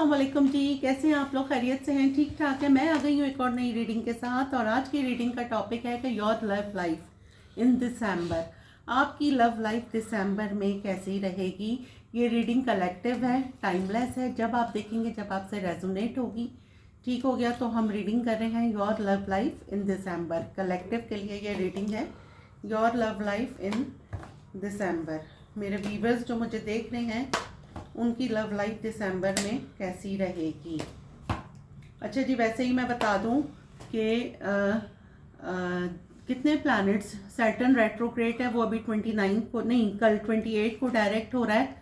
अस्सलाम वालेकुम जी। कैसे हैं आप लोग? खैरियत से हैं? ठीक ठाक है। मैं आ गई हूँ एक और नई रीडिंग के साथ और आज की रीडिंग का टॉपिक है कि योर लव लाइफ इन दिसंबर। आपकी लव लाइफ दिसंबर में कैसी रहेगी? ये रीडिंग कलेक्टिव है, टाइमलेस है। जब आप देखेंगे, जब आपसे रेजोनेट होगी, ठीक हो गया, तो हम रीडिंग कर रहे हैं your love life in December. Collective के लिए ये रीडिंग है, your love life in December. मेरे व्यूअर्स जो मुझे देख रहे हैं, उनकी लव लाइफ दिसंबर में कैसी रहेगी। अच्छा जी, वैसे ही मैं बता दूं कि कितने प्लैनेट्स, सैटर्न रेट्रोग्रेड है वो अभी 29 को नहीं, कल 28 को डायरेक्ट हो रहा है,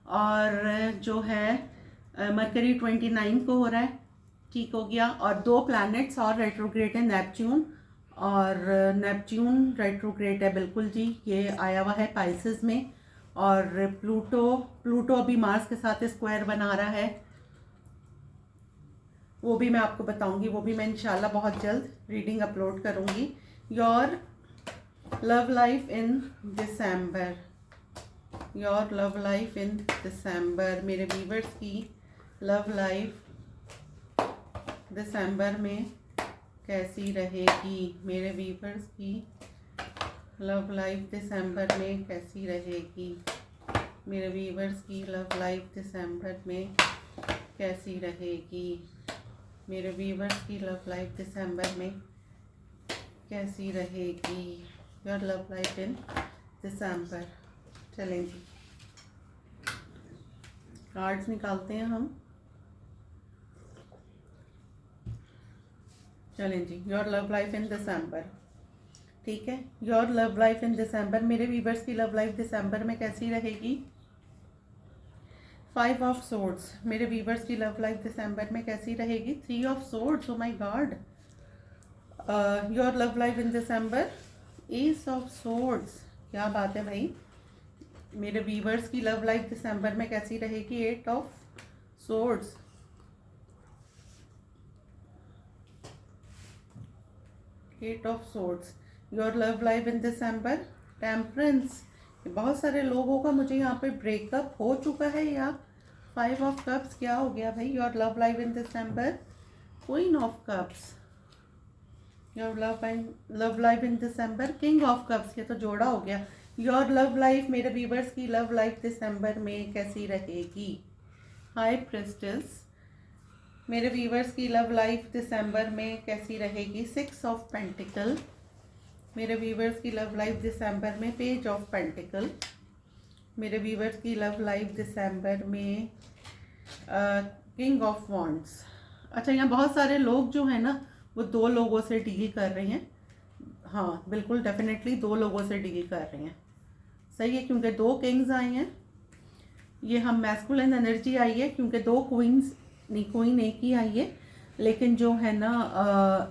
और जो है मरकरी 29 को हो रहा है, ठीक हो गया। और दो प्लैनेट्स और रेट्रोग्रेड है, नेपच्यून, और नेपच्यून रेट्रोग्रेड है बिल्कुल जी, ये आया हुआ है पाइसेस में। और प्लूटो अभी मार्स के साथ स्क्वायर बना रहा है, वो भी मैं आपको बताऊंगी, वो भी मैं इंशाल्लाह बहुत जल्द रीडिंग अपलोड करूंगी। Your love life in December, your love life in December. मेरे व्यूअर्स की लव लाइफ दिसंबर में कैसी रहेगी? मेरे व्यूअर्स की लव लाइफ दिसंबर में कैसी रहेगी? मेरे व्यूअर्स की लव लाइफ दिसंबर में कैसी रहेगी? मेरे व्यूअर्स की लव लाइफ दिसंबर में कैसी रहेगी? योर लव लाइफ इन दिसंबर। चलें जी, कार्ड्स निकालते हैं हम। चलें जी, योर लव लाइफ इन दिसंबर, ठीक है। Your love life in December, मेरे व्यूअर्स की लव लाइफ दिसंबर में कैसी रहेगी? 5 ऑफ सोर्ड्स। मेरे व्यूअर्स की लव लाइफ दिसंबर में कैसी रहेगी? 3 of swords. Oh my God. Your love life in December, S of swords. क्या बात है भाई। मेरे व्यूअर्स की लव लाइफ दिसंबर में कैसी रहेगी? 8 of swords, 8 of swords. Your love life in December, temperance. बहुत सारे लोगों का मुझे यहाँ पे ब्रेकअप हो चुका है, या 5 ऑफ कप्स। क्या हो गया भाई? Your love life in December, queen of cups. Your love life in December, king of cups. ये तो जोड़ा हो गया। योर लव लाइफ, मेरे व्यूअर्स की लव लाइफ दिसंबर में कैसी रहेगी? High priestess. मेरे व्यूअर्स की लव लाइफ दिसंबर में कैसी रहेगी? 6 ऑफ पेंटिकल। मेरे व्यूअर्स की लव लाइफ दिसंबर में पेज ऑफ पेंटिकल। मेरे व्यूअर्स की लव लाइफ दिसंबर में किंग ऑफ वॉन्ड्स। अच्छा, यहाँ बहुत सारे लोग जो है ना, वो 2 लोगों से डील कर रहे हैं। हाँ बिल्कुल, डेफिनेटली 2 लोगों से डील कर रहे हैं। सही है, क्योंकि 2 किंग्स आए हैं। ये हम मैस्कुलिन एनर्जी आई है, क्योंकि 2 क्वींस नहीं, क्वीन एक ही आई है, लेकिन जो है ना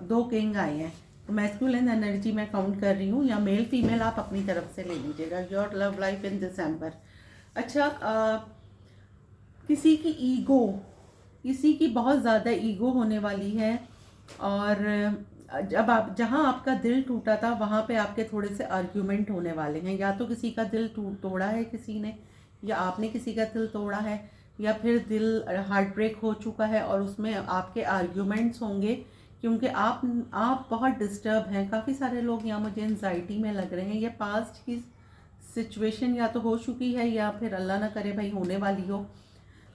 2 किंग आए हैं। तो मैस्कुलिन एनर्जी मैं काउंट कर रही हूँ, या मेल फीमेल आप अपनी तरफ से ले लीजिएगा। योर लव लाइफ इन दिसंबर। अच्छा, किसी की ईगो, किसी की बहुत ज़्यादा ईगो होने वाली है, और जब आप, जहाँ आपका दिल टूटा था वहाँ पे आपके थोड़े से आर्ग्यूमेंट होने वाले हैं। या तो किसी का दिल तोड़ा है किसी ने, या आपने किसी का दिल तोड़ा है, या फिर दिल हार्ट ब्रेक हो चुका है और उसमें आपके आर्ग्यूमेंट्स होंगे, क्योंकि आप बहुत डिस्टर्ब हैं। काफ़ी सारे लोग यहाँ मुझे एंजाइटी में लग रहे हैं। ये पास्ट की सिचुएशन या तो हो चुकी है, या फिर अल्लाह ना करे भाई होने वाली हो,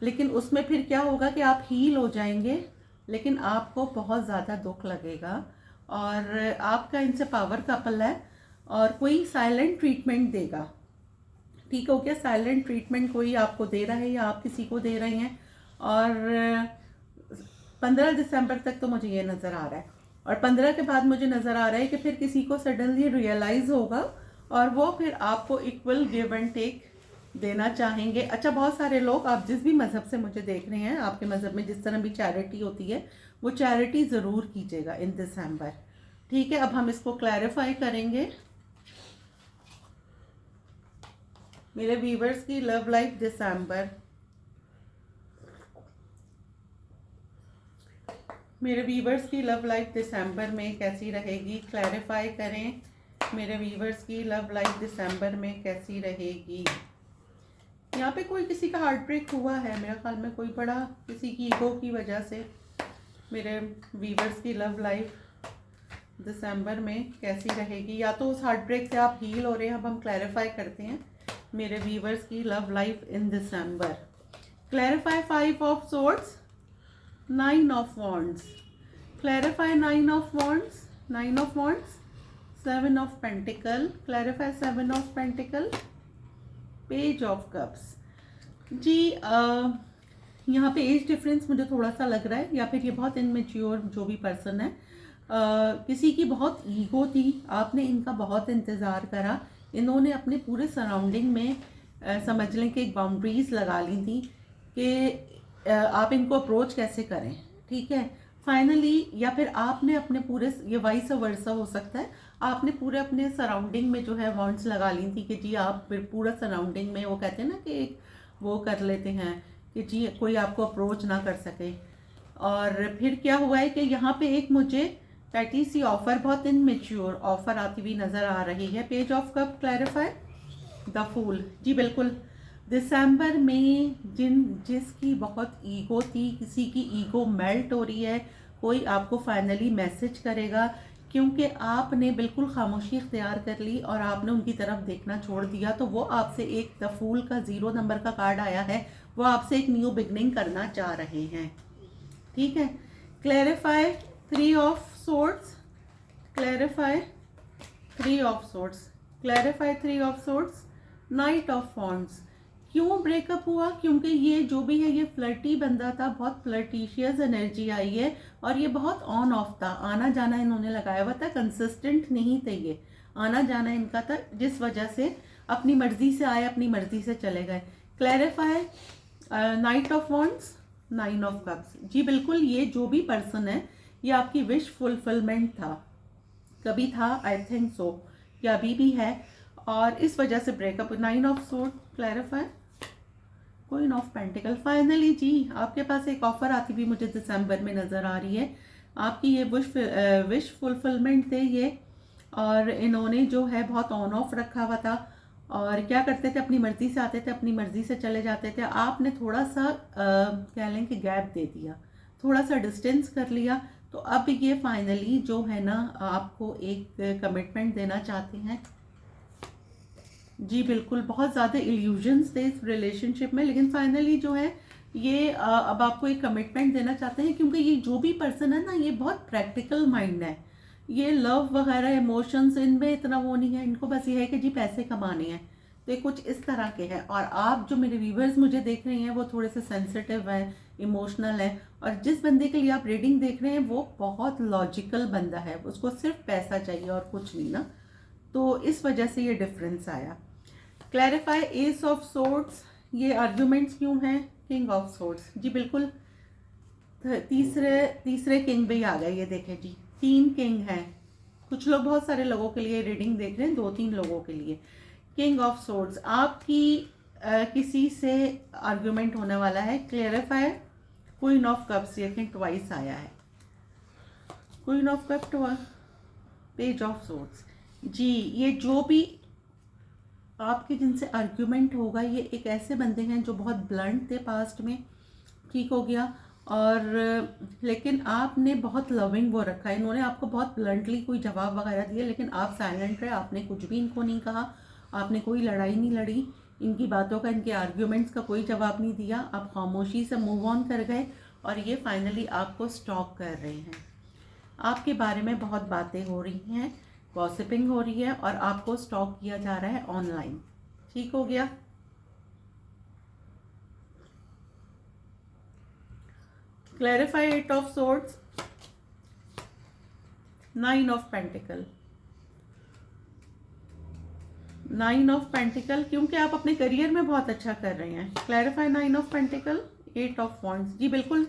लेकिन उसमें फिर क्या होगा कि आप हील हो जाएंगे, लेकिन आपको बहुत ज़्यादा दुख लगेगा। और आपका इनसे पावर कपल है, और कोई साइलेंट ट्रीटमेंट देगा, ठीक हो गया। साइलेंट ट्रीटमेंट कोई आपको दे रहा है, या आप किसी को दे रहे हैं। और 15 दिसंबर तक तो मुझे ये नज़र आ रहा है, और 15 के बाद मुझे नज़र आ रहा है कि फिर किसी को सडनली रियलाइज़ होगा, और वो फिर आपको इक्वल गिव एंड टेक देना चाहेंगे। अच्छा, बहुत सारे लोग, आप जिस भी मज़हब से मुझे देख रहे हैं, आपके मज़हब में जिस तरह भी चैरिटी होती है, वो चैरिटी ज़रूर कीजिएगा इन दिसंबर, ठीक है। अब हम इसको क्लैरिफाई करेंगे। मेरे व्यूअर्स की लव लाइफ दिसंबर, मेरे व्यूअर्स की लव लाइफ दिसंबर में कैसी रहेगी? क्लैरिफाई करें, मेरे व्यूअर्स की लव लाइफ दिसंबर में कैसी रहेगी? यहाँ पे कोई किसी का हार्ट ब्रेक हुआ है मेरे ख्याल में, कोई बड़ा किसी की ईगो की वजह से। मेरे वीवर्स की लव लाइफ दिसंबर में कैसी रहेगी, या तो उस हार्ट ब्रेक से आप हील हो रहे हैं। अब हम क्लैरिफाई करते हैं मेरे वीवर्स की love life in December. Clarify 5 of swords, 9 of wands, clarify 9 of wands, 9 of wands, 7 of pentacle, clarify 7 of pentacle, page of cups. जी यहाँ पे एज डिफरेंस मुझे थोड़ा सा लग रहा है, या फिर ये बहुत इनमेच्योर जो भी पर्सन है, किसी की बहुत ईगो थी, आपने इनका बहुत इंतज़ार करा। इन्होंने अपने पूरे सराउंडिंग में समझ लें कि एक बाउंड्रीज लगा ली थी कि आप इनको अप्रोच कैसे करें, ठीक है। फाइनली, या फिर आपने अपने पूरे, ये वाइस वर्सा हो सकता है, आपने पूरे अपने सराउंडिंग में जो है वॉन्ड्स लगा ली थी कि जी आप फिर पूरा सराउंडिंग में, वो कहते हैं ना कि एक वो कर लेते हैं कि जी कोई आपको अप्रोच ना कर सके। और फिर क्या हुआ है कि यहाँ पे एक मुझे पैटी सी ऑफर, बहुत इनमेच्योर ऑफर आती हुई नज़र आ रही है। Page of cup, clarify the fool. जी बिल्कुल, दिसंबर में जिसकी बहुत ईगो थी, किसी की ईगो मेल्ट हो रही है, कोई आपको फाइनली मैसेज करेगा, क्योंकि आपने बिल्कुल खामोशी इख्तियार कर ली और आपने उनकी तरफ देखना छोड़ दिया। तो वो आपसे एक, द फूल का 0 नंबर का कार्ड आया है, वो आपसे एक न्यू बिगनिंग करना चाह रहे हैं, ठीक है। Clarify 3 of swords, clarify 3 of swords, clarify 3 of swords, night of wands. क्यों ब्रेकअप हुआ? क्योंकि ये जो भी है ये फ्लर्टी बंदा था, बहुत फ्लर्टिशियस एनर्जी आई है और ये बहुत ऑन ऑफ था, आना जाना इन्होंने लगाया हुआ था, कंसिस्टेंट नहीं थे, ये आना जाना इनका था, जिस वजह से अपनी मर्जी से आए, अपनी मर्जी से चले गए। Clarify knight of wands, 9 of cups. जी बिल्कुल, ये जो भी पर्सन है ये आपकी विश फुलफिलमेंट था, कभी था, आई थिंक सो, या अभी भी है, और इस वजह से breakup. 9 of sword, clarify queen of pentacle. Finally जी आपके पास एक ऑफर आती भी मुझे दिसंबर में नज़र आ रही है, आपकी ये विश फुलफिलमेंट थे ये, और इन्होंने जो है बहुत ऑन ऑफ रखा हुआ था, और क्या करते थे, अपनी मर्ज़ी से आते थे, अपनी मर्ज़ी से चले जाते थे। आपने थोड़ा सा कह लें कि गैप दे दिया, थोड़ा सा डिस्टेंस कर लिया, तो अब ये फाइनली जो है ना आपको एक कमिटमेंट देना चाहते हैं। जी बिल्कुल, बहुत ज़्यादा इल्यूजन्स थे इस रिलेशनशिप में, लेकिन फाइनली जो है ये अब आपको एक कमिटमेंट देना चाहते हैं, क्योंकि ये जो भी पर्सन है ना ये बहुत प्रैक्टिकल माइंड है, ये लव वगैरह इमोशंस इनमें इतना वो नहीं है, इनको बस ये है कि जी पैसे कमाने हैं, तो ये कुछ इस तरह के हैं। और आप जो मेरे व्यूवर्स मुझे देख रहे हैं वो थोड़े से सेंसिटिव हैं, इमोशनल है, और जिस बंदे के लिए आप रीडिंग देख रहे हैं वो बहुत लॉजिकल बंदा है, उसको सिर्फ पैसा चाहिए और कुछ नहीं ना, तो इस वजह से ये डिफरेंस आया। क्लैरिफाई एस ऑफ सोर्ड्स, ये आर्ग्यूमेंट्स क्यों हैं? King of swords. जी बिल्कुल, तीसरे किंग भी आ गए, ये देखें जी 3 किंग हैं, कुछ लोग, बहुत सारे लोगों के लिए रीडिंग देख रहे हैं, 2-3 लोगों के लिए। किंग ऑफ सोर्ड्स, आपकी किसी से आर्ग्यूमेंट होने वाला है। क्लैरिफाई क्वीन ऑफ कप्स, ये ट्वाइस आया है, queen of cup, page of swords. जी ये जो भी आपके जिनसे आर्ग्यूमेंट होगा, ये एक ऐसे बंदे हैं जो बहुत ब्लंट थे पास्ट में, ठीक हो गया, और लेकिन आपने बहुत लविंग वो रखा है, इन्होंने आपको बहुत ब्लंटली कोई जवाब वगैरह दिया, लेकिन आप साइलेंट रहे, आपने कुछ भी इनको नहीं कहा, आपने कोई लड़ाई नहीं लड़ी, इनकी बातों का, इनके आर्ग्यूमेंट्स का कोई जवाब नहीं दिया, आप खामोशी से मूव ऑन कर गए, और ये फाइनली आपको स्टॉक कर रहे हैं। आपके बारे में बहुत बातें हो रही हैं, गॉसिपिंग हो रही है, और आपको स्टॉक किया जा रहा है ऑनलाइन, ठीक हो गया। Clarify 8 of swords, 9 of pentacle, 9 of pentacle, क्योंकि आप अपने करियर में बहुत अच्छा कर रहे हैं। Clarify 9 of pentacle, 8 of wands. जी बिल्कुल,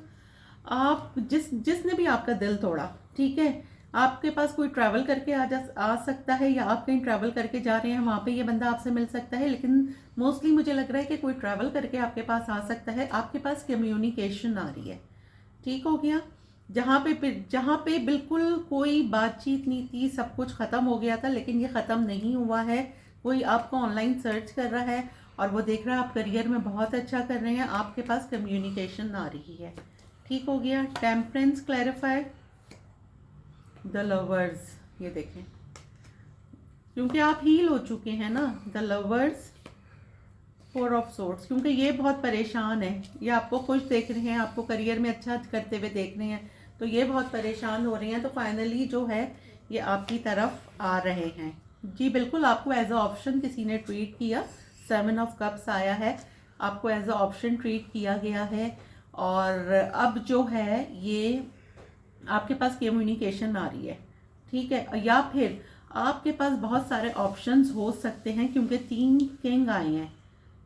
आप जिसने भी आपका दिल तोड़ा, ठीक है, आपके पास कोई ट्रैवल करके आ सकता है, या आप कहीं ट्रैवल करके जा रहे हैं, वहाँ पे ये बंदा आपसे मिल सकता है, लेकिन मोस्टली मुझे लग रहा है कि कोई ट्रैवल करके आपके पास आ सकता है, आपके पास कम्युनिकेशन आ रही है, ठीक हो गया। जहाँ पे बिल्कुल कोई बातचीत नहीं थी, सब कुछ ख़त्म हो गया था, लेकिन ये ख़त्म नहीं हुआ है, कोई आपको ऑनलाइन सर्च कर रहा है, और वो देख रहा है आप करियर में बहुत अच्छा कर रहे हैं, आपके पास कम्युनिकेशन आ रही है। ठीक हो गया। टेम्परेंस क्लैरिफाई, द लवर्स, ये देखें क्योंकि आप हील हो चुके हैं ना। द लवर्स, 4 ऑफ सोर्ड्स, क्योंकि ये बहुत परेशान है, ये आपको खुश देख रहे हैं, आपको करियर में अच्छा करते हुए देख रहे हैं, तो ये बहुत परेशान हो रहे हैं, तो फाइनली जो है ये आपकी तरफ आ रहे हैं। जी बिल्कुल, आपको एज अ ऑप्शन किसी ने ट्रीट किया, 7 ऑफ कप्स आया है, आपको एज अ ऑप्शन ट्रीट किया गया है। और अब जो है ये आपके पास कम्युनिकेशन आ रही है, ठीक है, या फिर आपके पास बहुत सारे ऑप्शंस हो सकते हैं, क्योंकि 3 किंग आए हैं।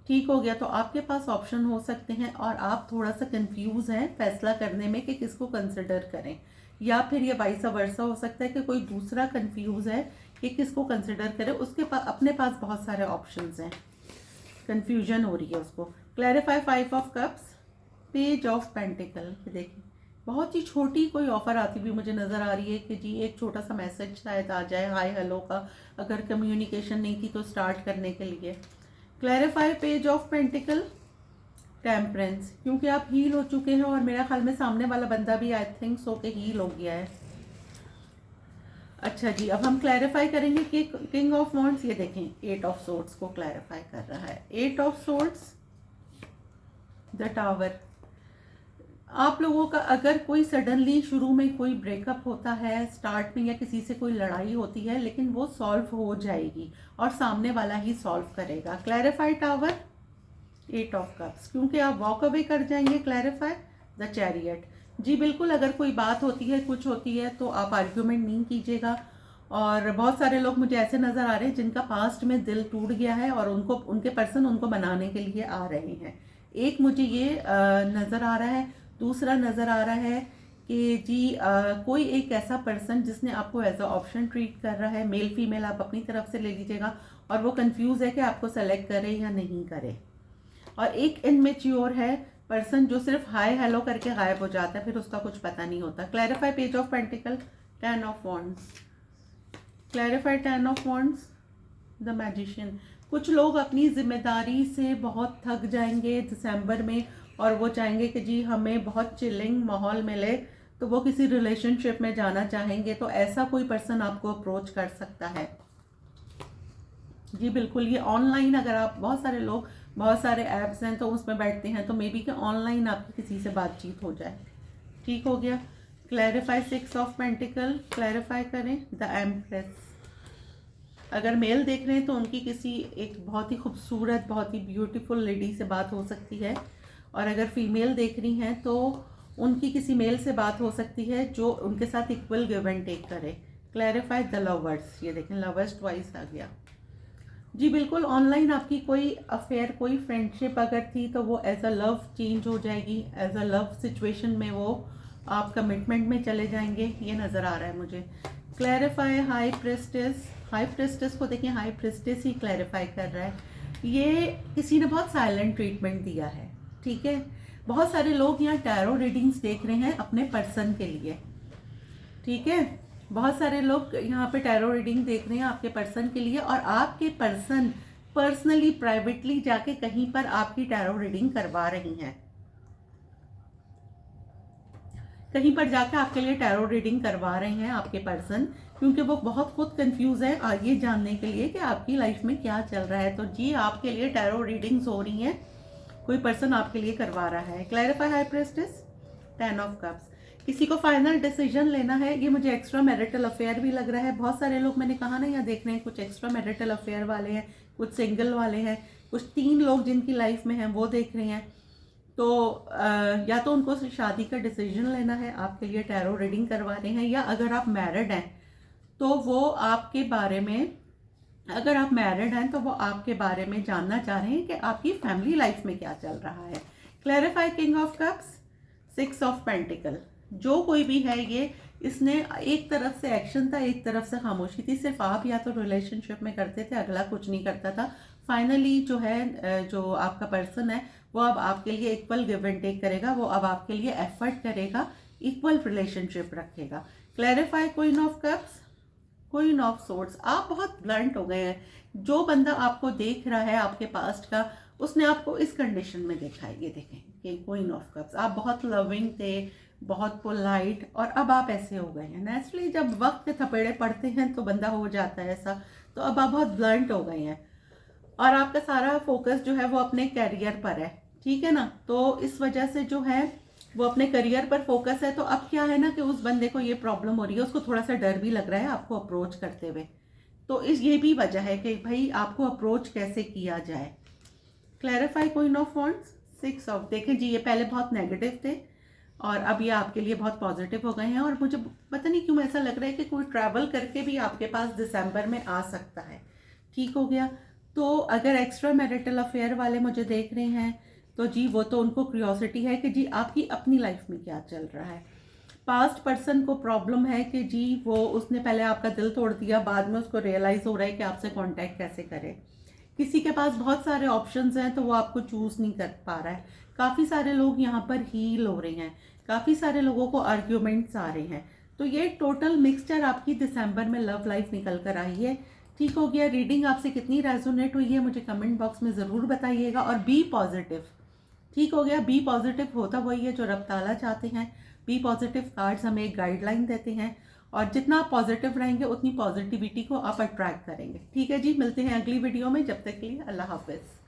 ठीक हो गया, तो आपके पास ऑप्शन हो सकते हैं और आप थोड़ा सा कंफ्यूज हैं फैसला करने में कि किसको कंसिडर करें, या फिर ये वाइस वर्सा हो सकता है कि कोई दूसरा कंफ्यूज है कि किसको कंसिडर करें, उसके पास अपने पास बहुत सारे ऑप्शंस हैं, कंफ्यूजन हो रही है उसको। Clarify 5 of cups, page of pentacle, देखिए बहुत ही छोटी कोई ऑफर आती हुई मुझे नज़र आ रही है कि जी एक छोटा सा मैसेज शायद आ जाए हाय हेलो का, अगर कम्युनिकेशन नहीं थी तो स्टार्ट करने के लिए। Clarify page of pentacle, temperance, क्योंकि आप हील हो चुके हैं और मेरा ख्याल में सामने वाला बंदा भी आई थिंक सो के हील हो गया है। अच्छा जी, अब हम क्लैरिफाई करेंगे कि किंग ऑफ वॉन्ड्स, ये देखें 8 ऑफ सोर्ड्स को क्लैरिफाई कर रहा है। 8 ऑफ सोर्ड्स, द टावर, आप लोगों का अगर कोई सडनली शुरू में कोई ब्रेकअप होता है स्टार्ट में, या किसी से कोई लड़ाई होती है, लेकिन वो सॉल्व हो जाएगी और सामने वाला ही सॉल्व करेगा। क्लैरिफाई टावर, 8 ऑफ कप्स, क्योंकि आप वॉक अवे कर जाएंगे। क्लैरिफाई द चैरियट, जी बिल्कुल, अगर कोई बात होती है कुछ होती है तो आप आर्ग्यूमेंट नहीं कीजिएगा। और बहुत सारे लोग मुझे ऐसे नज़र आ रहे हैं जिनका पास्ट में दिल टूट गया है और उनको उनके पर्सन उनको मनाने के लिए आ रहे हैं। एक मुझे ये नज़र आ रहा है, दूसरा नज़र आ रहा है कि जी कोई एक ऐसा पर्सन जिसने आपको एज अ ऑप्शन ट्रीट कर रहा है, मेल फीमेल आप अपनी तरफ से ले लीजिएगा, और वो कंफ्यूज है कि आपको सेलेक्ट करे या नहीं करे। और एक इनमेच्योर है पर्सन जो सिर्फ हाय हेलो करके गायब हो जाता है, फिर उसका कुछ पता नहीं होता। Clarify page of pentacle, 10 of wands, clarify 10 of wands, the magician, कुछ लोग अपनी जिम्मेदारी से बहुत थक जाएंगे दिसंबर में और वो चाहेंगे कि जी हमें बहुत चिलिंग माहौल मिले, तो वो किसी रिलेशनशिप में जाना चाहेंगे, तो ऐसा कोई पर्सन आपको अप्रोच कर सकता है। जी बिल्कुल, ये ऑनलाइन, अगर आप बहुत सारे लोग बहुत सारे ऐप्स हैं तो उसमें बैठते हैं, तो मे बी कि ऑनलाइन आपकी किसी से बातचीत हो जाए। ठीक हो गया। क्लैरिफाई 6 ऑफ पेंटिकल, क्लैरिफाई करें द एम्प्रेस, अगर मेल देख रहे हैं तो उनकी किसी एक बहुत ही खूबसूरत बहुत ही ब्यूटीफुल लेडी से बात हो सकती है, और अगर फीमेल देख रही हैं तो उनकी किसी मेल से बात हो सकती है जो उनके साथ इक्वल गिव एंड टेक करे। क्लैरिफाई द लवर्स, ये देखें लवर्स ट्वाइस आ गया। जी बिल्कुल, ऑनलाइन आपकी कोई अफेयर कोई फ्रेंडशिप अगर थी तो वो एज अ लव चेंज हो जाएगी, एज अ लव सिचुएशन में वो आप कमिटमेंट में चले जाएंगे, ये नज़र आ रहा है मुझे। Clarify high prestige, high prestige को देखिए, हाई प्रेस्टिस ही क्लैरिफाई कर रहा है, ये किसी ने बहुत साइलेंट ट्रीटमेंट दिया है। ठीक है, बहुत सारे लोग यहाँ टैरो रीडिंग्स देख रहे हैं अपने पर्सन के लिए। ठीक है, बहुत सारे लोग यहाँ पे टैरो रीडिंग देख रहे हैं आपके पर्सन के लिए, और आपके पर्सन पर्सनली प्राइवेटली जाके कहीं पर आपकी टैरो रीडिंग करवा रही हैं, कहीं पर जाकर आपके लिए टैरो रीडिंग करवा रहे हैं आपके पर्सन, क्योंकि वो बहुत खुद कंफ्यूज है आगे जानने के लिए कि आपकी लाइफ में क्या चल रहा है। तो जी आपके लिए टैरो रीडिंग्स हो रही हैं, कोई पर्सन आपके लिए करवा रहा है। Clarify high prestige, 10 of cups, किसी को फाइनल डिसीजन लेना है, ये मुझे एक्स्ट्रा मैरिटल अफेयर भी लग रहा है। बहुत सारे लोग मैंने कहा ना यहाँ देख रहे हैं, कुछ एक्स्ट्रा मैरिटल अफेयर वाले हैं, कुछ सिंगल वाले हैं, कुछ 3 लोग जिनकी लाइफ में हैं वो देख रहे हैं। तो या तो उनको शादी का डिसीजन लेना है, आपके लिए टैरो रीडिंग करवा रहे हैं, या अगर आप मैरिड हैं तो वो आपके बारे में, अगर आप मैरिड हैं तो वो आपके बारे में जानना चाह रहे हैं कि आपकी फैमिली लाइफ में क्या चल रहा है। Clarify king of cups, 6 of pentacle, जो कोई भी है ये, इसने एक तरफ से एक्शन था, एक तरफ से खामोशी थी, सिर्फ आप या तो रिलेशनशिप में करते थे, अगला कुछ नहीं करता था। फाइनली जो है जो आपका पर्सन है वो अब आपके लिए इक्वल गिव एंड टेक करेगा, वो अब आपके लिए एफर्ट करेगा, इक्वल रिलेशनशिप रखेगा। Clarify queen of cups, queen of swords, आप बहुत ब्लंट हो गए हैं, जो बंदा आपको देख रहा है आपके पास्ट का उसने आपको इस कंडीशन में देखा है। ये देखें कि क्वीन ऑफ कप्स, आप बहुत लविंग थे, बहुत पोलाइट, और अब आप ऐसे हो गए हैं। नेचुरली जब वक्त के थपेड़े पड़ते हैं तो बंदा हो जाता है ऐसा। तो अब आप बहुत ब्लंट हो गए हैं और आपका सारा फोकस जो है वो अपने करियर पर है, ठीक है ना। तो इस वजह से जो है वो अपने करियर पर फोकस है। तो अब क्या है ना कि उस बंदे को ये प्रॉब्लम हो रही है, उसको थोड़ा सा डर भी लग रहा है आपको अप्रोच करते हुए। तो इस ये भी वजह है कि भाई आपको अप्रोच कैसे किया जाए। Clarify queen of wands, 6 of, देखें जी ये पहले बहुत नेगेटिव थे और अब ये आपके लिए बहुत पॉजिटिव हो गए हैं। और मुझे पता नहीं क्यों ऐसा लग रहा है कि कोई ट्रैवल करके भी आपके पास दिसंबर में आ सकता है। ठीक हो गया। तो अगर एक्स्ट्रा मैरिटल अफेयर वाले मुझे देख रहे हैं तो जी वो तो उनको क्यूरियोसिटी है कि जी आपकी अपनी लाइफ में क्या चल रहा है। पास्ट पर्सन को प्रॉब्लम है कि जी वो उसने पहले आपका दिल तोड़ दिया, बाद में उसको रियलाइज़ हो रहा है कि आपसे कांटेक्ट कैसे करे। किसी के पास बहुत सारे ऑप्शंस हैं तो वो आपको चूज़ नहीं कर पा रहा है। काफ़ी सारे लोग यहाँ पर हील हो रहे हैं, काफ़ी सारे लोगों को आर्ग्यूमेंट्स आ रहे हैं। तो ये टोटल मिक्सचर आपकी दिसंबर में लव लाइफ निकल कर आई है। ठीक हो गया। रीडिंग आपसे कितनी रेजोनेट हुई है मुझे कमेंट बॉक्स में ज़रूर बताइएगा और बी पॉजिटिव। ठीक हो गया। बी पॉजिटिव होता वही है जो रब ताला चाहते हैं। बी पॉजिटिव कार्ड्स हमें एक गाइडलाइन देते हैं और जितना आप पॉजिटिव रहेंगे उतनी पॉजिटिविटी को आप अट्रैक्ट करेंगे। ठीक है जी, मिलते हैं अगली वीडियो में। जब तक के लिए अल्लाह हाफिज़।